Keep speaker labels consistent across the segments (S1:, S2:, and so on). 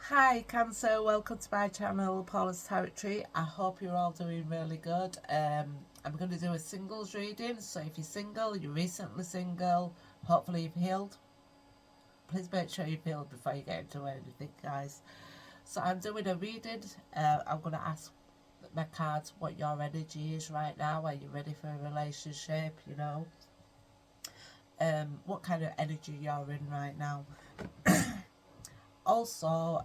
S1: Hi Cancer, welcome to my channel Paula's Territory. I hope you're all doing really good. I'm going to do a singles reading, so if you're single, you're recently single, hopefully you've healed. Please make sure you've healed before you get into anything, guys. So I'm doing a reading. I'm going to ask my cards what your energy is right now. Are you ready for a relationship? What kind of energy you're in right now. Also,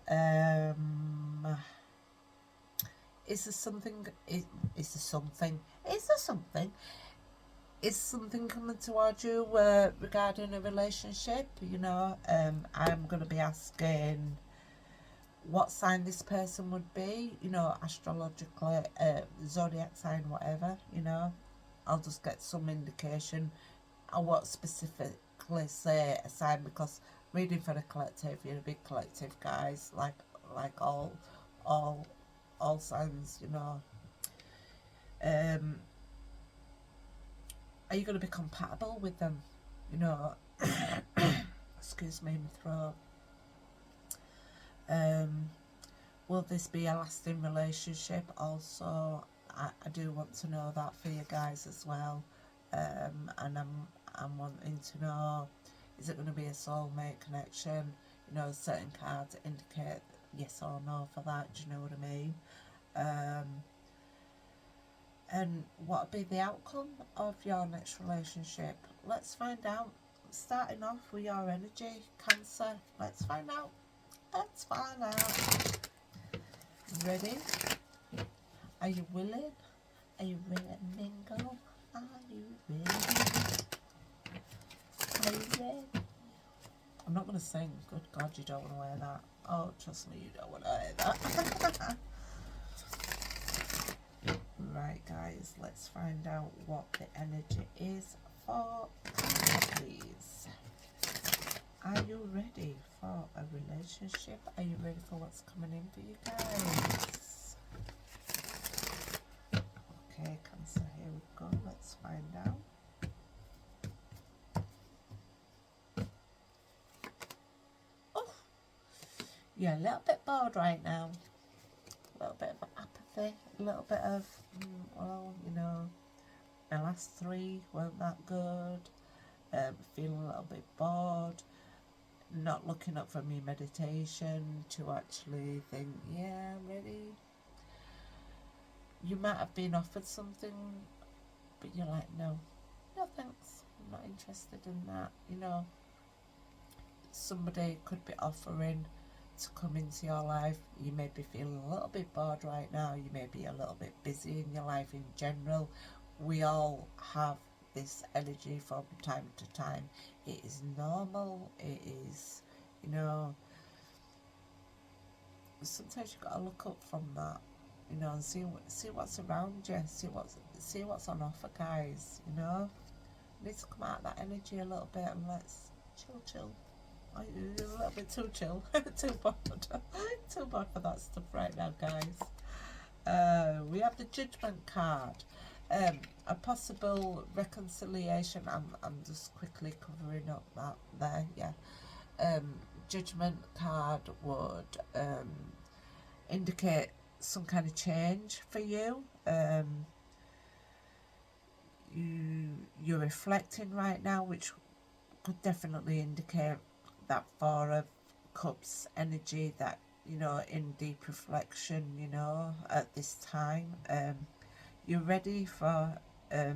S1: is there something? Is there something? Is there something? Is something coming towards you regarding a relationship? I'm going to be asking what sign this person would be. Astrologically, zodiac sign, whatever. I'll just get some indication. I won't specifically say a sign because reading for a collective, you're a big collective, guys. Like all all signs. Um, are you going to be compatible with them? You know, excuse me, my throat. Um, will this be a lasting relationship? Also, I do want to know that for you guys as well. And I'm wanting to know, is it going to be a soulmate connection? Certain cards indicate yes or no for that. Do you know what I mean? Um, and what would be the outcome of your next relationship? Let's find out. Starting off with your energy, Cancer. Let's find out. Let's find out. Ready? Are you willing? Are you ready to mingle? Are you ready? Are you ready? I'm not going to sing. Good God, you don't want to wear that. Oh, trust me, you don't want to wear that. Right, guys, let's find out what the energy is for, please. Are you ready for a relationship? Are you ready for what's coming in for you guys? Okay, Cancer, here we go. Let's find out. Oh, you're a little bit bored right now. A little bit of apathy. A little bit of, the last three weren't that good. Feeling a little bit bored. Not looking up from your meditation to actually think, yeah, I'm ready. You might have been offered something, but you're like, no, no thanks, I'm not interested in that. Somebody could be offering to come into your life. You may be feeling a little bit bored right now. You may be a little bit busy in your life in general. We all have this energy from time to time. It is normal. It is, you know, sometimes you've got to look up from that, and see what's around you, see what's on offer, guys. You need to come out of that energy a little bit and let's chill. Oh, you're a little bit too chill, too bored, too bored for that stuff right now, guys. We have the Judgment card. A possible reconciliation. I'm just quickly covering up that there. Yeah. Judgment card would indicate some kind of change for you. You're reflecting right now, which could definitely indicate that Four of Cups energy, that in deep reflection, at this time. You're ready for a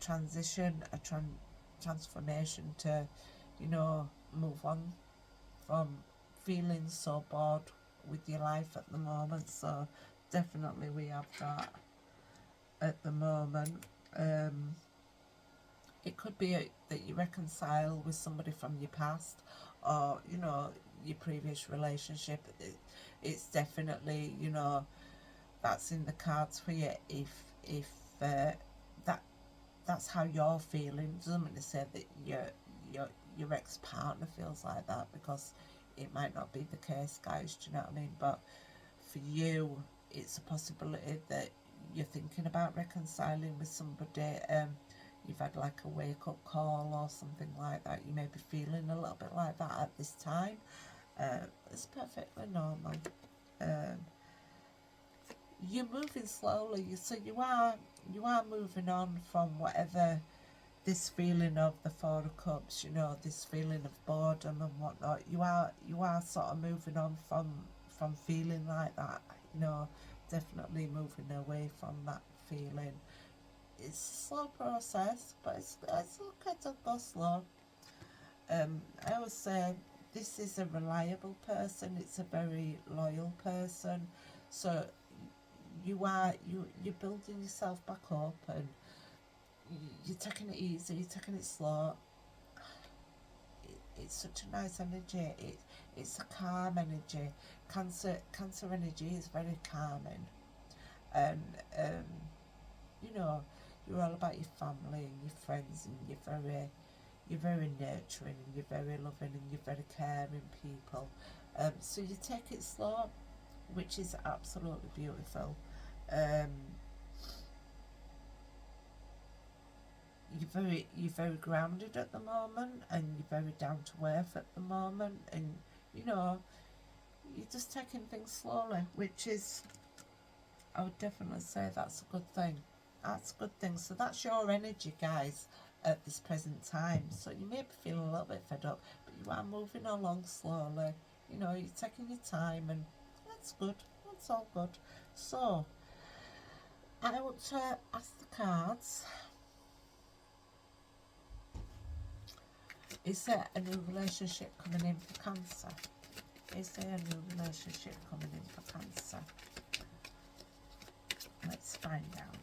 S1: transition, transformation to, move on from feeling so bored with your life at the moment. So definitely we have that at the moment. It could be that you reconcile with somebody from your past, or your previous relationship. It's definitely, that's in the cards for you. If that that's how you're feeling, doesn't mean to say that your ex-partner feels like that, because it might not be the case, guys. Do you know what I mean? But for you, it's a possibility that you're thinking about reconciling with somebody. You've had like a wake-up call or something like that. You may be feeling a little bit like that at this time. It's perfectly normal. Um, you're moving slowly, so you are moving on from whatever this feeling of the Four of Cups, this feeling of boredom and whatnot. You are sort of moving on from feeling like that. Definitely moving away from that feeling. It's a slow process, but it's okay to go slow. I always say this is a reliable person. It's a very loyal person. So you're building yourself back up, and you're taking it easy. You're taking it slow. It's such a nice energy. It's a calm energy. Cancer energy is very calming, and you know you're all about your family and your friends, and you're very nurturing, and you're very loving, and you're very caring people. So you take it slow, which is absolutely beautiful. Um, you're very grounded at the moment, and you're very down to earth at the moment, and you know you're just taking things slowly, which is, I would definitely say, that's a good thing. That's a good thing. So that's your energy, guys, at this present time. So you may be feeling a little bit fed up, but you are moving along slowly. You're taking your time, and that's good. That's all good. So I want to ask the cards, is there a new relationship coming in for Cancer? Is there a new relationship coming in for Cancer? Let's find out.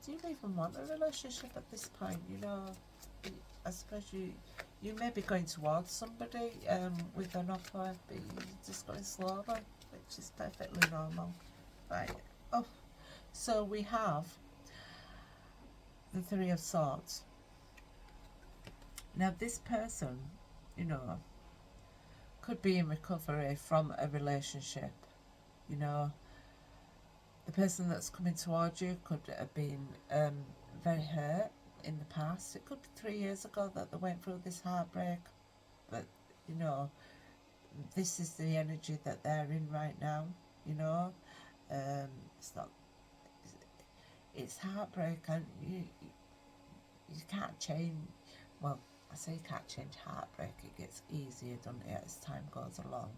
S1: Do you even want a relationship at this point? I suppose you may be going towards somebody with an offer, but you're just going slowly, which is perfectly normal. Right. Oh, so we have the Three of Swords. Now this person, you know, could be in recovery from a relationship. The person that's coming towards you could have been very hurt in the past. It could be 3 years ago that they went through this heartbreak, but you know this is the energy that they're in right now. It's not. It's heartbreak, and you can't change. Well, I say you can't change heartbreak. It gets easier, doesn't it, as time goes along.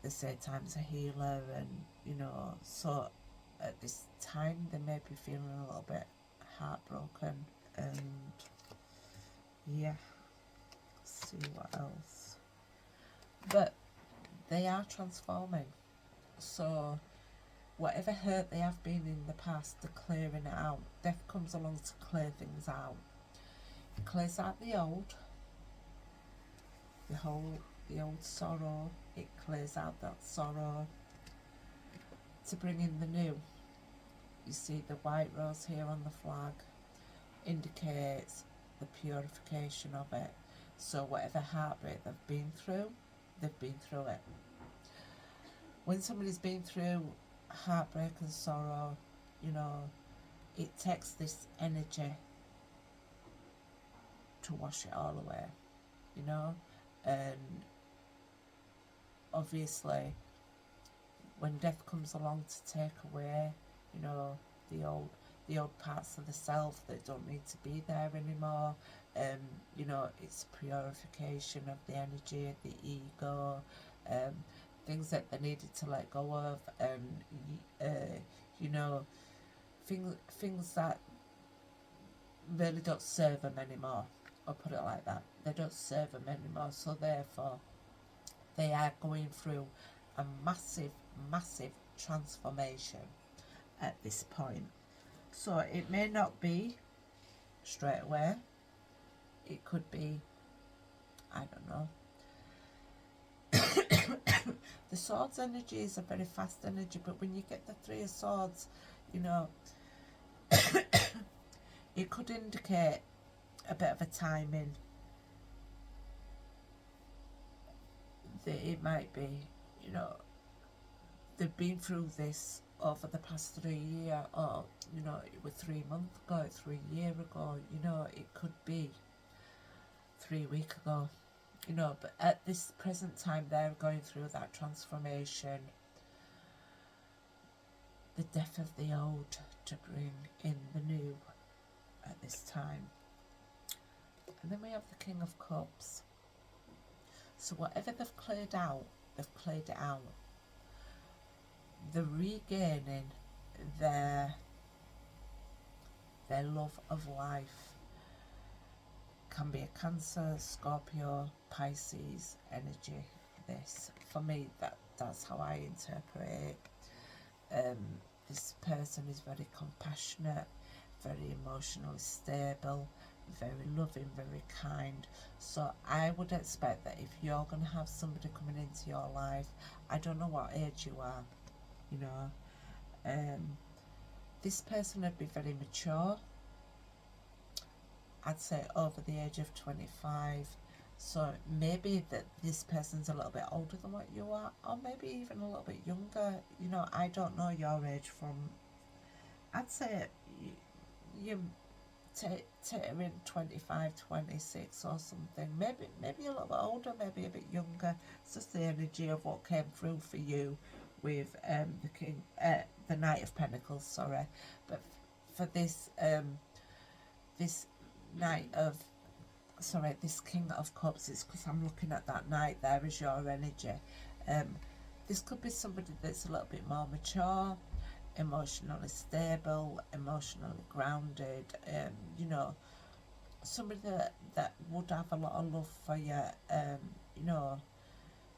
S1: They say time's a healer, and so at this time they may be feeling a little bit heartbroken, and yeah, let's see what else. But they are transforming, so whatever hurt they have been in the past, they're clearing it out. Death comes along to clear things out. It clears out the old sorrow. It clears out that sorrow to bring in the new. You see the white rose here on the flag indicates the purification of it. So whatever heartbreak they've been through it. When somebody's been through heartbreak and sorrow, it takes this energy to wash it all away, and obviously when death comes along to take away, the old parts of the self that don't need to be there anymore, it's purification of the energy of the ego, things that they needed to let go of, and things that really don't serve them anymore. I'll put it like that. They don't serve them anymore, so therefore they are going through a massive, massive transformation at this point. So it may not be straight away. It could be, I don't know. The Swords energy is a very fast energy, but when you get the Three of Swords, it could indicate a bit of a timing. That it might be, they've been through this over the past 3 years, or you know, it was 3 months ago, 3 years ago, you know, it could be 3 weeks ago, you know, but at this present time they're going through that transformation, the death of the old to bring in the new at this time. And then we have the King of Cups. So whatever they've cleared out, they've cleared it out. They're regaining their love of life. Can be a Cancer, Scorpio, Pisces energy. This, for me, that's how I interpret it. This person is very compassionate, very emotionally stable, very loving, very kind. So I would expect that if you're going to have somebody coming into your life, I don't know what age you are, you know, this person would be very mature. I'd say over the age of 25. So maybe that this person's a little bit older than what you are, or maybe even a little bit younger. You know, I don't know your age from, I'd say you teetering 25, 26 or something. Maybe a little bit older, maybe a bit younger. It's just the energy of what came through for you with the Knight of Pentacles, sorry. But for this this this King of Cups, it's because I'm looking at that Knight there as your energy. This could be somebody that's a little bit more mature, emotionally stable, emotionally grounded, you know, somebody that would have a lot of love for you, you know,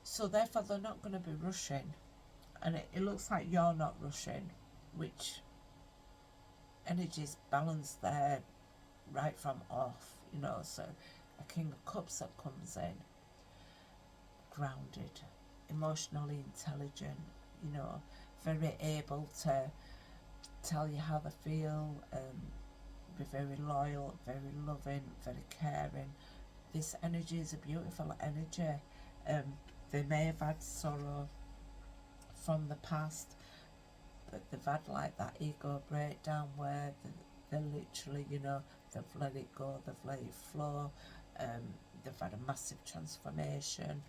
S1: so therefore they're not going to be rushing, and it looks like you're not rushing, which energy's balanced there right from off, you know. So a King of Cups that comes in, grounded, emotionally intelligent, you know, very able to tell you how they feel, be very loyal, very loving, very caring. This energy is a beautiful energy. They may have had sorrow from the past, but they've had like that ego breakdown where they're literally, you know, they've let it go, they've let it flow, they've had a massive transformation,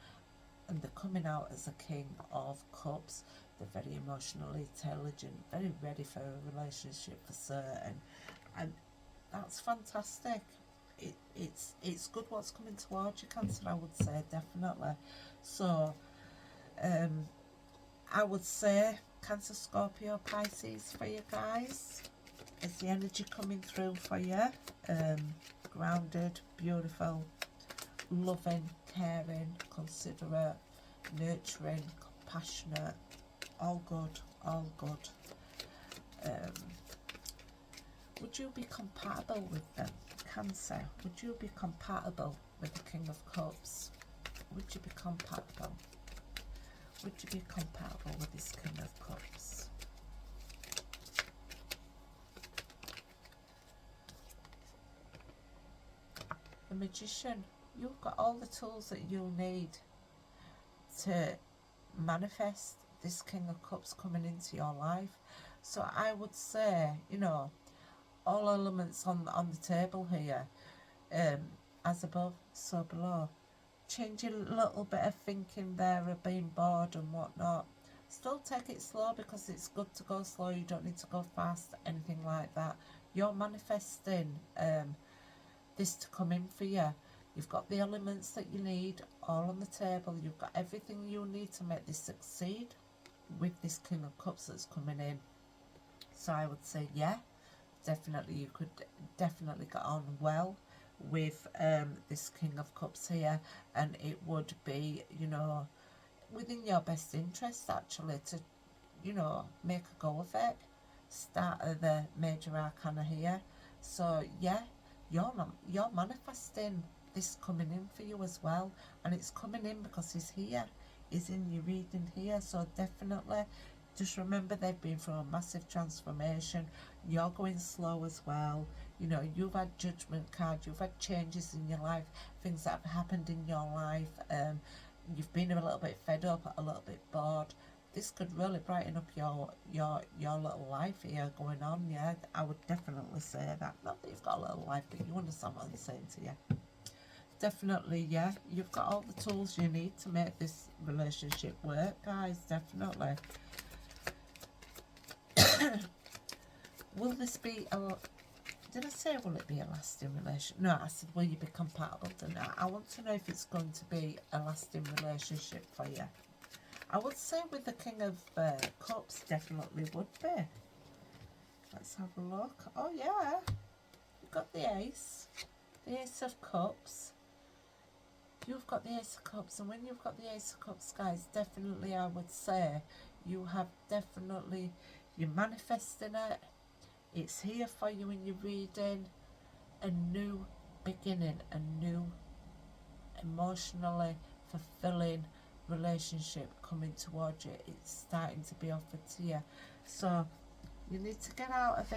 S1: and they're coming out as a King of Cups. They're very emotionally intelligent, very ready for a relationship for certain, and that's fantastic. It's good what's coming towards you, Cancer, I would say, definitely. So I would say Cancer, Scorpio, Pisces for you guys. Is the energy coming through for you? Grounded, beautiful, loving, caring, considerate, nurturing, compassionate, all good, all good. Would you be compatible with them, Cancer? Would you be compatible with the King of Cups? Would you be compatible? Would you be compatible with this King of Cups? The Magician. You've got all the tools that you'll need to manifest this King of Cups coming into your life. So I would say, you know, all elements on the table here, as above, so below. Change a little bit of thinking there of being bored and whatnot. Still take it slow, because it's good to go slow. You don't need to go fast, anything like that. You're manifesting this to come in for you. You've got the elements that you need all on the table. You've got everything you need to make this succeed with this King of Cups that's coming in. So I would say, yeah, definitely you could definitely get on well with this King of Cups here, and it would be, you know, within your best interest actually to, you know, make a go of it. Start of the major arcana here. So yeah, you're manifesting this coming in for you as well, and it's coming in because he's here, he's in your reading here. So definitely just remember, they've been through a massive transformation. You're going slow as well. You know, you've had judgment cards, you've had changes in your life, things that have happened in your life. You've been a little bit fed up, a little bit bored. this could really brighten up your little life here going on. Yeah, I would definitely say that. Not that you've got a little life, but you understand what I'm saying to you. Definitely, yeah, you've got all the tools you need to make this relationship work, guys. Definitely. Will this be a... Did I say will it be a lasting relationship? No, I said will you be compatible tonight? I want to know if it's going to be a lasting relationship for you. I would say with the King of Cups, definitely would be. Let's have a look. Oh yeah, you've got the Ace of Cups. You've got the Ace of Cups, and when you've got the Ace of Cups, guys, definitely I would say you have definitely, you're manifesting it. It's here for you in your reading. A new beginning, a new emotionally fulfilling relationship coming towards you. It's starting to be offered to you. So you need to get out of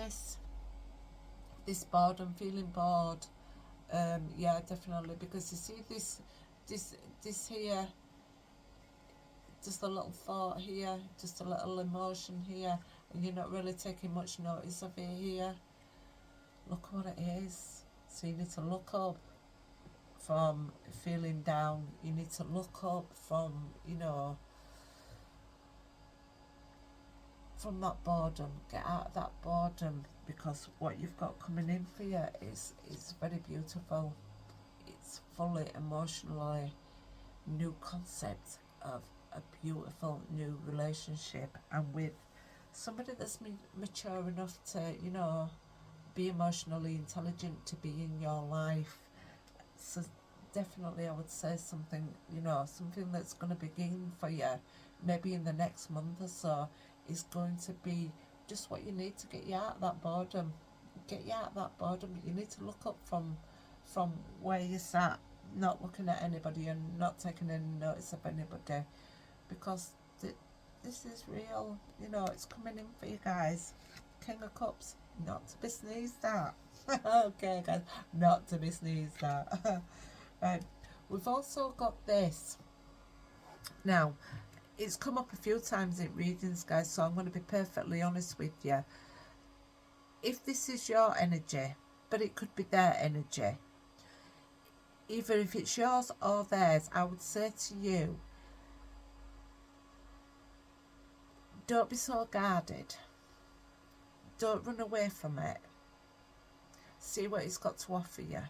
S1: this boredom, feeling bored. Yeah, definitely, because you see this here, just a little thought here, just a little emotion here, and you're not really taking much notice of it here. Look what it is. So you need to look up from feeling down. You need to look up from, from that boredom. Get out of that boredom, because what you've got coming in for you is very beautiful. It's fully emotionally new concept of a beautiful new relationship, and with somebody that's mature enough to, be emotionally intelligent to be in your life. So definitely I would say something, something that's going to begin for you maybe in the next month or so is going to be just what you need to get you out of that boredom. Get you out of that boredom. You need to look up from where you sat, not looking at anybody and not taking any notice of anybody, because this is real. It's coming in for you guys. King of Cups, not to be sneezed at. Okay, guys, not to be sneezed at. Right, we've also got this. Now, it's come up a few times in readings, guys, so I'm going to be perfectly honest with you. If this is your energy, but it could be their energy, either if it's yours or theirs, I would say to you, don't be so guarded. Don't run away from it. See what it's got to offer you,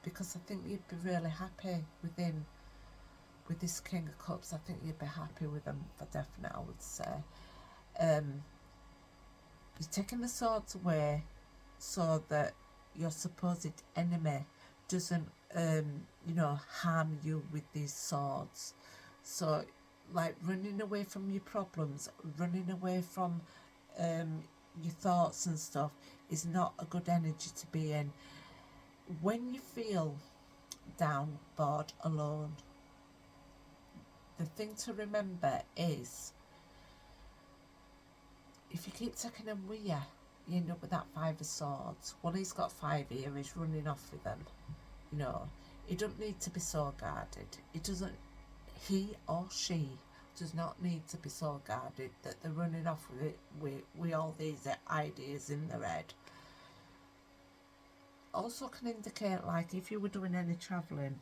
S1: because I think you'd be really happy with this King of Cups. I think you'd be happy with them for definite, I would say. You're taking the swords away so that your supposed enemy doesn't, harm you with these swords. So, like, running away from your problems, running away from your thoughts and stuff is not a good energy to be in. When you feel down, bored, alone, the thing to remember is, if you keep taking them with you, you end up with that Five of Swords. Well, he's got 5 here, he's running off with them. He doesn't need to be so guarded. He or she does not need to be so guarded that they're running off with it with all these ideas in their head. Also can indicate, like, if you were doing any travelling,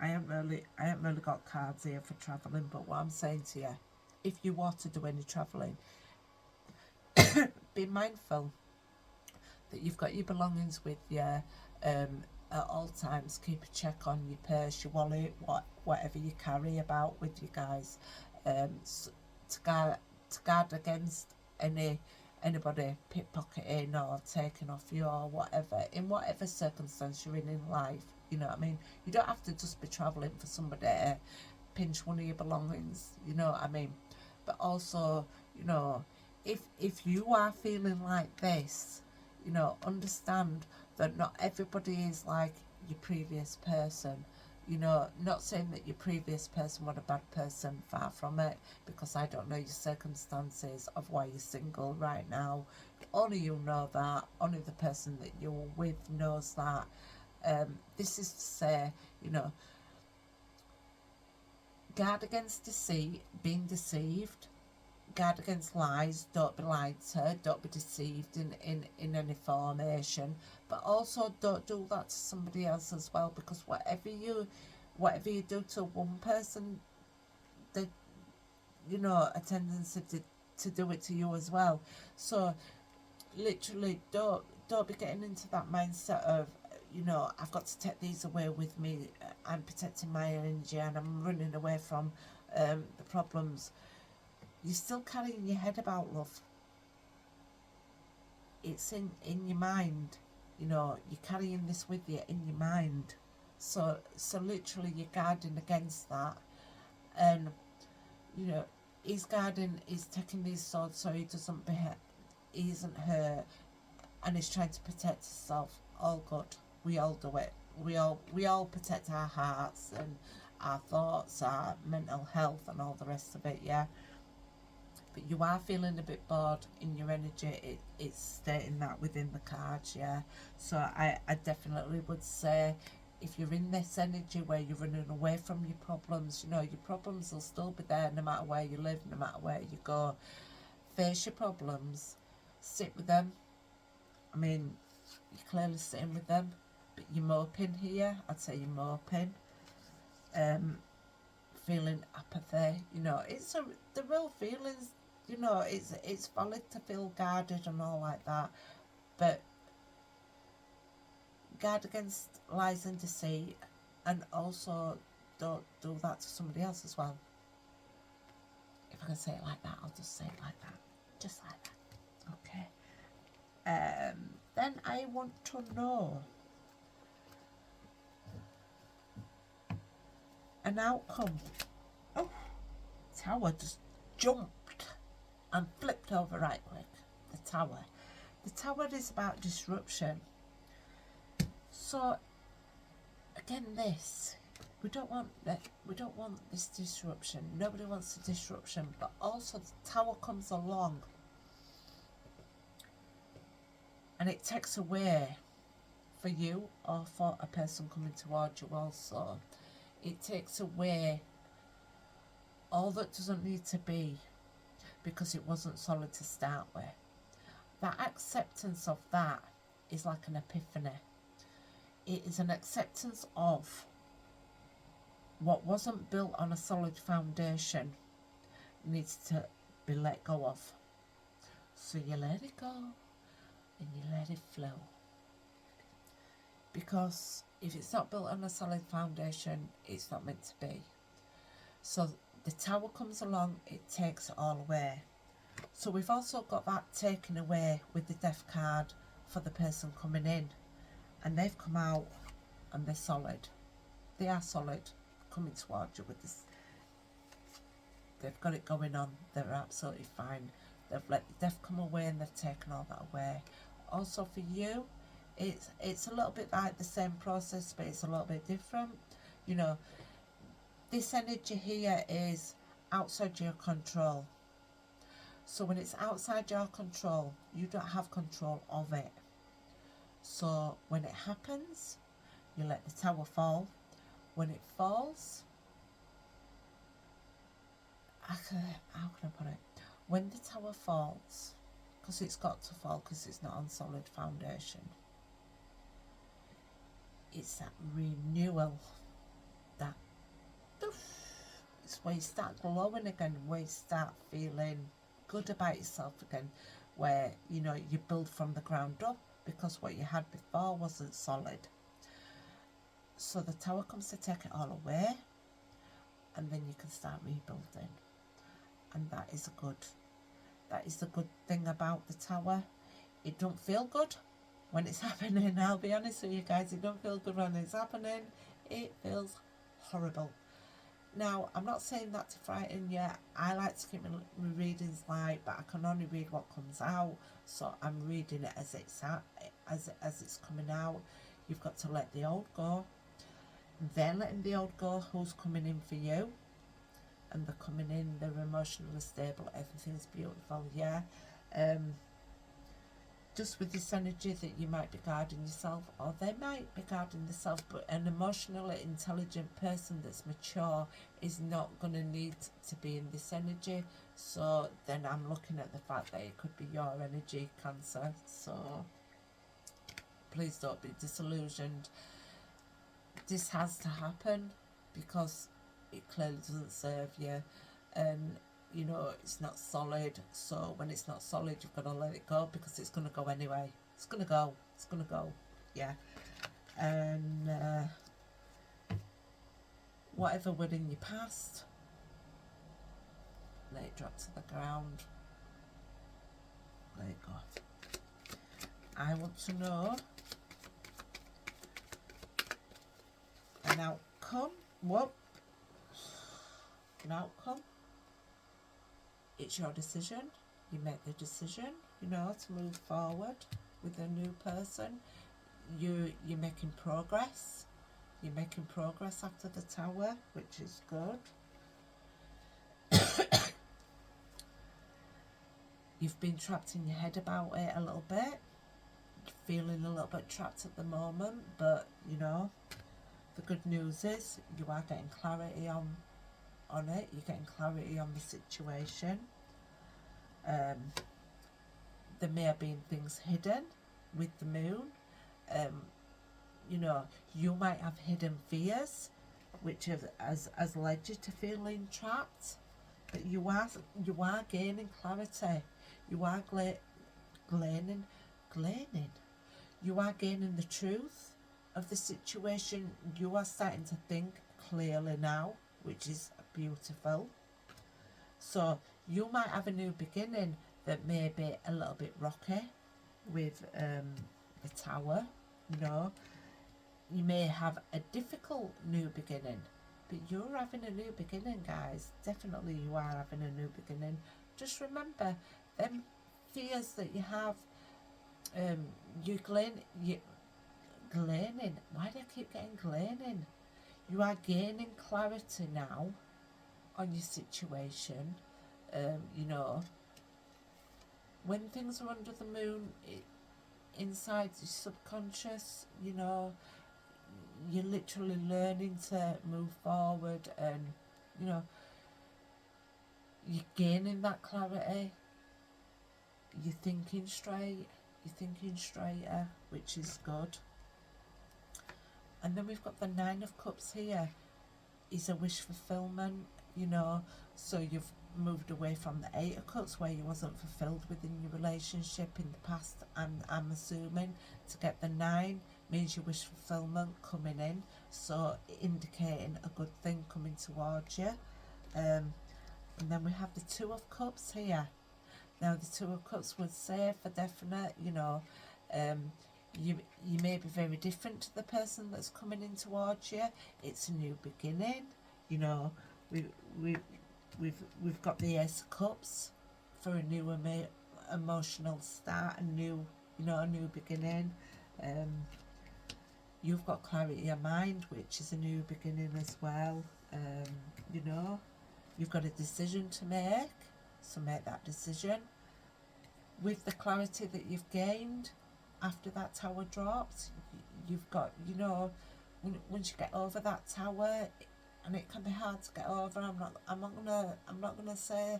S1: I haven't really got cards here for travelling, but what I'm saying to you, if you want to do any travelling, be mindful that you've got your belongings with you at all times. Keep a check on your purse, your wallet, whatever you carry about with you, guys, to guard against anybody pickpocketing or taking off you or whatever, in whatever circumstance you're in life. You know what I mean? You don't have to just be travelling for somebody to pinch one of your belongings, you know what I mean? But also, if you are feeling like this, understand that not everybody is like your previous person. Not saying that your previous person was a bad person, far from it, because I don't know your circumstances of why you're single right now. Only you know that. Only the person that you're with knows that. This is to say, Guard against deceit, being deceived. Guard against lies, don't be lied to, don't be deceived in any formation. But also don't do that to somebody else as well, because whatever you do to one person, they, a tendency to do it to you as well. So literally don't be getting into that mindset of, I've got to take these away with me. I'm protecting my energy and I'm running away from the problems. You're still carrying your head about, love. It's in your mind. You're carrying this with you in your mind. So literally you're guarding against that. And, he's guarding, he's taking these swords so he isn't hurt, and he's trying to protect himself. All good. We all do it. We all protect our hearts and our thoughts, our mental health and all the rest of it, yeah. But you are feeling a bit bored in your energy. It's stating that within the cards, yeah. So I definitely would say, if you're in this energy where you're running away from your problems, your problems will still be there no matter where you live, no matter where you go. Face your problems, sit with them. I mean, you're clearly sitting with them, but you're moping here. I'd say you're moping. Feeling apathy, it's the real feelings, it's valid to feel guarded and all like that, but guard against lies and deceit, and also don't do that to somebody else as well. If I can say it like that, I'll just say it like that, just like that. Okay. Then I want to know an outcome. Oh, tower just jumped and flipped over right quick. The tower is about disruption. So again, we don't want this disruption. Nobody wants the disruption, but also the tower comes along and it takes away, for you or for a person coming towards you also, it takes away all that doesn't need to be, because it wasn't solid to start with. That acceptance of that is like an epiphany. It is an acceptance of what wasn't built on a solid foundation needs to be let go of. So you let it go and you let it flow. Because if it's not built on a solid foundation, it's not meant to be. So the tower comes along, it takes it all away. So we've also got that taken away with the death card for the person coming in. And they've come out and they're solid. They are solid, coming towards you with this. They've got it going on. They're absolutely fine. They've let the death come away and they've taken all that away. Also for you, it's a little bit like the same process, but it's a little bit different. This energy here is outside your control. So when it's outside your control, you don't have control of it. So when it happens, you let the tower fall. When it falls, how can I put it? When the tower falls, because it's got to fall because it's not on solid foundation, it's that renewal, that it's where you start glowing again, where you start feeling good about yourself again, where you build from the ground up, because what you had before wasn't solid. So the tower comes to take it all away, and then you can start rebuilding. And that is the good thing about the tower. It don't feel good when it's happening. I'll be honest with you guys, it don't feel good when it's happening. It feels horrible. Now, I'm not saying that to frighten you. I like to keep my readings light, but I can only read what comes out. So I'm reading it as it's coming out. You've got to let the old go. They're letting the old go. Who's coming in for you? And they're coming in. They're emotionally stable. Everything's beautiful. Yeah. just with this energy that you might be guarding yourself, or they might be guarding themselves, but an emotionally intelligent person that's mature is not going to need to be in this energy. So then I'm looking at the fact that it could be your energy, Cancer. So please don't be disillusioned. This has to happen because it clearly doesn't serve you, and you know it's not solid. So when it's not solid, you've got to let it go, because it's going to go anyway. It's going to go. It's going to go. Yeah. And whatever were in your past, let it drop to the ground. Let it go. I want to know an outcome. What? An outcome. It's your decision. You make the decision, you know, to move forward with a new person. You're making progress. You're making progress after the Tower, which is good. You've been trapped in your head about it a little bit. You're feeling a little bit trapped at the moment, but you know, the good news is you are getting clarity on it. You're getting clarity on the situation. There may have been things hidden with the moon. You know, you might have hidden fears, which has led you to feeling trapped. But you are gaining clarity. You are gleaning. You are gaining the truth of the situation. You are starting to think clearly now, which is beautiful. So you might have a new beginning that may be a little bit rocky with the Tower. You know, you may have a difficult new beginning, but you're having a new beginning, guys. Definitely you are having a new beginning. Just remember, them fears that you have, you're gleaning. Why do I keep getting gleaning? You are gaining clarity now on your situation. You know, when things are under the moon, inside your subconscious, you know, you're literally learning to move forward, and you know, you're gaining that clarity. You're thinking straight. You're thinking straighter, which is good. And then we've got the Nine of Cups here. Is a wish fulfillment, you know. So you've moved away from the Eight of Cups, where you wasn't fulfilled within your relationship in the past. I'm assuming to get the 9 means your wish fulfillment coming in, so indicating a good thing coming towards you. And then we have the Two of Cups here. Now the Two of Cups would say for definite, you know, you may be very different to the person that's coming in towards you. It's a new beginning, you know. We've got the Ace of Cups for a new emotional start, a new beginning. You've got clarity of mind, which is a new beginning as well. You know, you've got a decision to make, so make that decision. With the clarity that you've gained after that Tower dropped, you've got, you know, once you get over that Tower, and it can be hard to get over. I'm not gonna say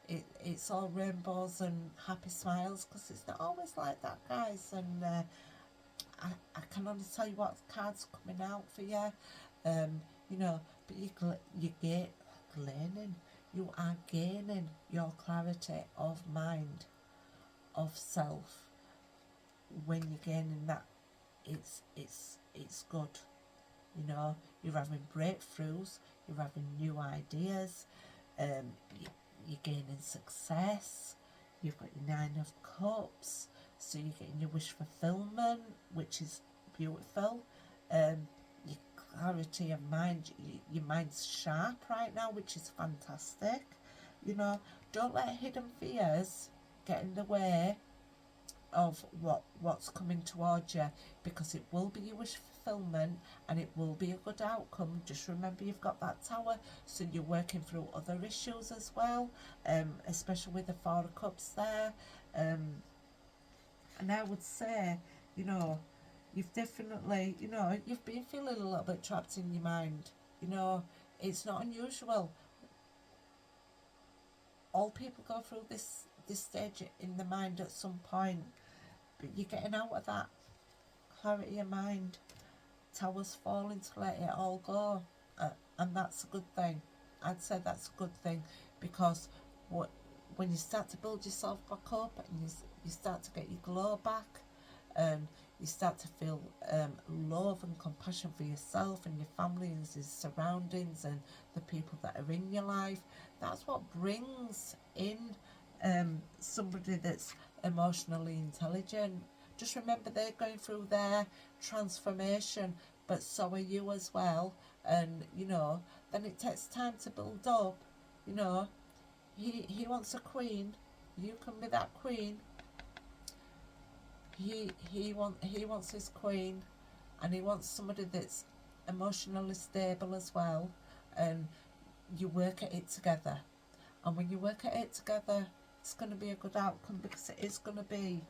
S1: it's all rainbows and happy smiles, because it's not always like that, guys. And I can only tell you what cards coming out for you. You know, but you get gleaning. You are gaining your clarity of mind, of self. When you're gaining that, it's good. You know, you're having breakthroughs, you're having new ideas, you're gaining success. You've got your Nine of Cups, so you're getting your wish fulfillment, which is beautiful. Your clarity of mind, your mind's sharp right now, which is fantastic. You know, don't let hidden fears get in the way of what's coming towards you, because it will be your wish fulfillment and it will be a good outcome. Just remember, you've got that Tower, so you're working through other issues as well, especially with the Four of Cups there. And I would say, you know, you've definitely, you know, you've been feeling a little bit trapped in your mind. You know, it's not unusual. All people go through this stage in the mind at some point, but you're getting out of that clarity of mind. Towers falling to let it all go, and that's a good thing. I'd say that's a good thing, because what when you start to build yourself back up, and you start to get your glow back, and you start to feel love and compassion for yourself and your family and your surroundings and the people that are in your life. That's what brings in somebody that's emotionally intelligent. Just remember, they're going through their transformation, but so are you as well. And you know, then it takes time to build up. You know, he wants a queen. You can be that queen. He wants his queen, and he wants somebody that's emotionally stable as well. And you work at it together. And when you work at it together, it's going to be a good outcome, because it is going to be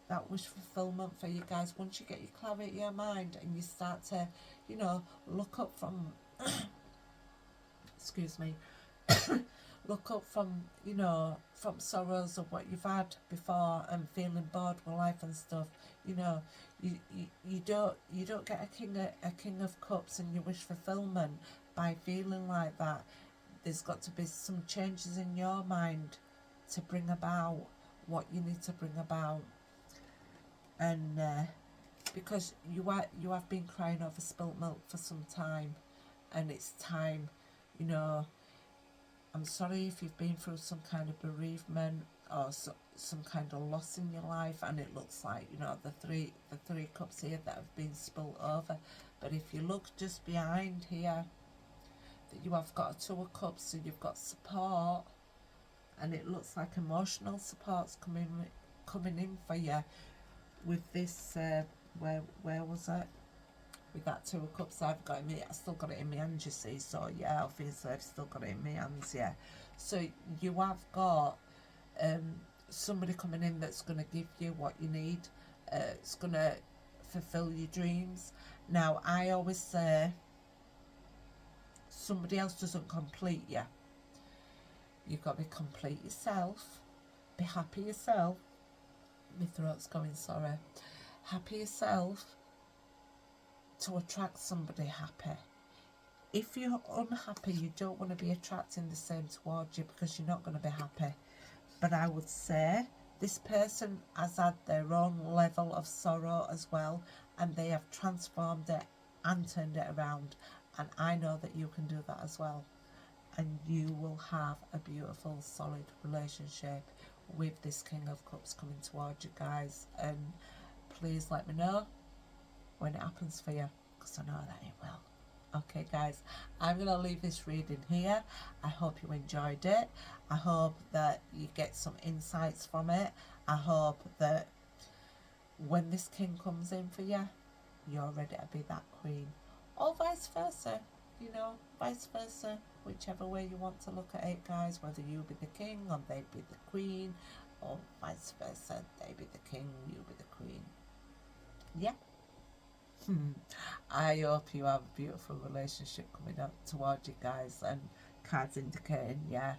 S1: that wish fulfillment for you guys. Once you get your clarity of your mind and you start to, you know, look up from, excuse me, look up from, you know, from sorrows of what you've had before and feeling bored with life and stuff. You know, you don't get a king of cups and you wish fulfillment by feeling like that. There's got to be some changes in your mind to bring about what you need to bring about. And because you have been crying over spilt milk for some time, and it's time, you know. I'm sorry if you've been through some kind of bereavement or some kind of loss in your life, and it looks like, you know, the three cups here that have been spilt over. But if you look just behind here, that you have got a two of cups, so you've got support, and it looks like emotional support's coming in for you with this. Where was it? With that two of cups I've got in me, I still got it in my hands, you see. So yeah, obviously I've still got it in my hands. Yeah. So you have got somebody coming in that's going to give you what you need. It's going to fulfill your dreams. Now, I always say, somebody else doesn't complete you. You've got to be complete yourself. Be happy yourself. My throat's going, sorry. Happy yourself to attract somebody happy. If you're unhappy, you don't want to be attracting the same towards you, because you're not going to be happy. But I would say this person has had their own level of sorrow as well, and they have transformed it and turned it around. And I know that you can do that as well. And you will have a beautiful, solid relationship with this King of Cups coming towards you guys. And please let me know when it happens for you, because I know that it will. Okay guys, I'm going to leave this reading here. I hope you enjoyed it. I hope that you get some insights from it. I hope that when this king comes in for you, you're ready to be that queen. Or vice versa, you know, vice versa. Whichever way you want to look at it, guys, whether you be the king or they be the queen, or vice versa, they be the king, you be the queen. Yeah. I hope you have a beautiful relationship coming up towards you guys, and cards indicating, yeah,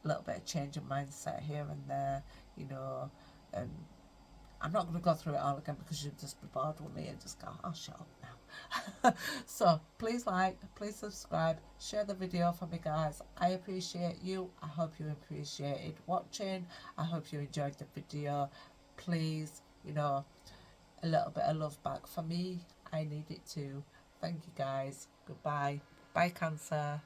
S1: a little bit of change in mindset here and there, you know. And I'm not going to go through it all again, because you'll just be bored with me and just go, oh, shut up now. So please like, please subscribe, share the video for me, guys. I appreciate you. I hope you appreciated watching. I hope you enjoyed the video. Please, you know, a little bit of love back for me. I need it too. Thank you guys. Goodbye. Bye, Cancer.